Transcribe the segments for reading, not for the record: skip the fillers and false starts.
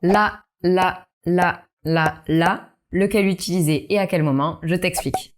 la, lequel utiliser et à quel moment, je t'explique.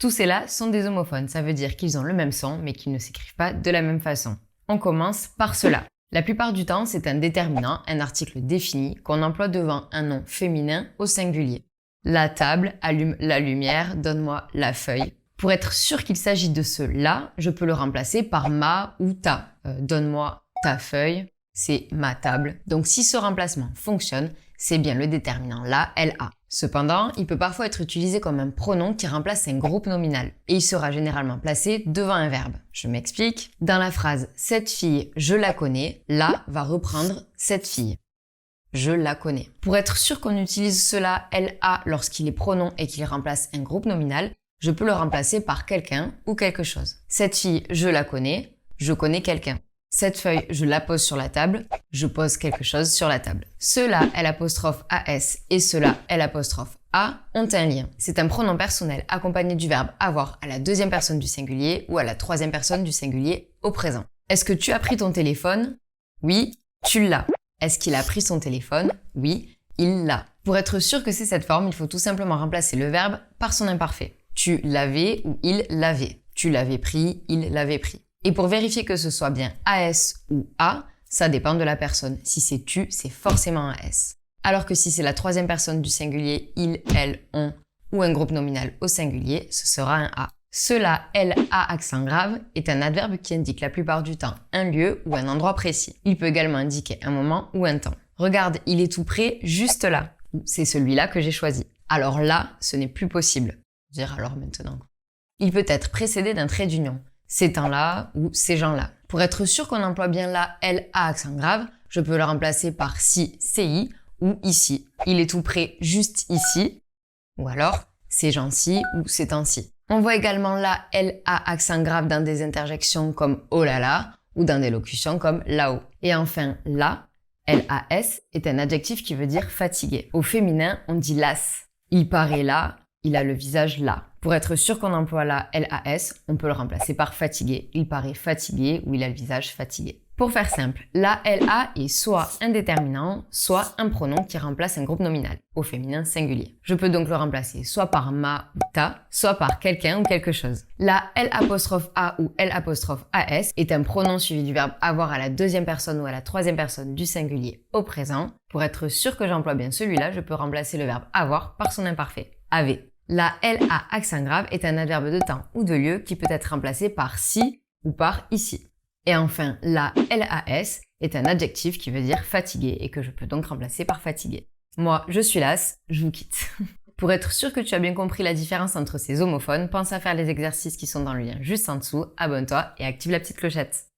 Tous ces-là sont des homophones, ça veut dire qu'ils ont le même son mais qu'ils ne s'écrivent pas de la même façon. On commence par cela. La plupart du temps, c'est un déterminant, un article défini, qu'on emploie devant un nom féminin au singulier. La table, allume la lumière, donne-moi la feuille. Pour être sûr qu'il s'agit de ce « la », je peux le remplacer par « ma » ou « ta ». Donne-moi ta feuille, c'est ma table. Donc si ce remplacement fonctionne, c'est bien le déterminant « la », « la ». Cependant, il peut parfois être utilisé comme un pronom qui remplace un groupe nominal et il sera généralement placé devant un verbe. Je m'explique. Dans la phrase « cette fille, je la connais », « la » va reprendre « cette fille ». Je la connais. Pour être sûr qu'on utilise cela « la » lorsqu'il est pronom et qu'il remplace un groupe nominal, je peux le remplacer par quelqu'un ou quelque chose. Cette fille, je la connais, je connais quelqu'un. Cette feuille, je la pose sur la table, je pose quelque chose sur la table. Cela, L'AS et cela, L'A ont un lien. C'est un pronom personnel accompagné du verbe avoir à la deuxième personne du singulier ou à la troisième personne du singulier au présent. Est-ce que tu as pris ton téléphone? Oui, tu l'as. Est-ce qu'il a pris son téléphone? Oui, il l'a. Pour être sûr que c'est cette forme, il faut tout simplement remplacer le verbe par son imparfait. Tu l'avais ou il l'avait. Tu l'avais pris, il l'avait pris. Et pour vérifier que ce soit bien AS ou A, ça dépend de la personne. Si c'est tu, c'est forcément un S. Alors que si c'est la troisième personne du singulier, il, elle, on, ou un groupe nominal au singulier, ce sera un A. Cela, elle, a accent grave, est un adverbe qui indique la plupart du temps un lieu ou un endroit précis. Il peut également indiquer un moment ou un temps. Regarde, il est tout près, juste là. C'est celui-là que j'ai choisi. Alors là, ce n'est plus possible. Dire alors maintenant. Il peut être précédé d'un trait d'union. Ces temps-là ou ces gens-là. Pour être sûr qu'on emploie bien là, elle a accent grave, je peux le remplacer par si, ci ou ici. Il est tout près, juste ici. Ou alors, ces gens-ci ou ces temps-ci. On voit également là, elle a accent grave dans des interjections comme oh là là ou dans des locutions comme là-haut. Et enfin, là, LAS est un adjectif qui veut dire fatigué. Au féminin, on dit las. Il paraît là, il a le visage là. Pour être sûr qu'on emploie la LAS, on peut le remplacer par fatigué. Il paraît fatigué ou il a le visage fatigué. Pour faire simple, la LA est soit un déterminant, soit un pronom qui remplace un groupe nominal, au féminin singulier. Je peux donc le remplacer soit par ma ou ta, soit par quelqu'un ou quelque chose. La L'A ou L'AS est un pronom suivi du verbe avoir à la deuxième personne ou à la troisième personne du singulier au présent. Pour être sûr que j'emploie bien celui-là, je peux remplacer le verbe avoir par son imparfait, avait. La LA accent grave est un adverbe de temps ou de lieu qui peut être remplacé par si ou par ici. Et enfin, la LAS est un adjectif qui veut dire fatigué et que je peux donc remplacer par fatigué. Moi, je suis lasse, je vous quitte. Pour être sûr que tu as bien compris la différence entre ces homophones, pense à faire les exercices qui sont dans le lien juste en dessous, abonne-toi et active la petite clochette.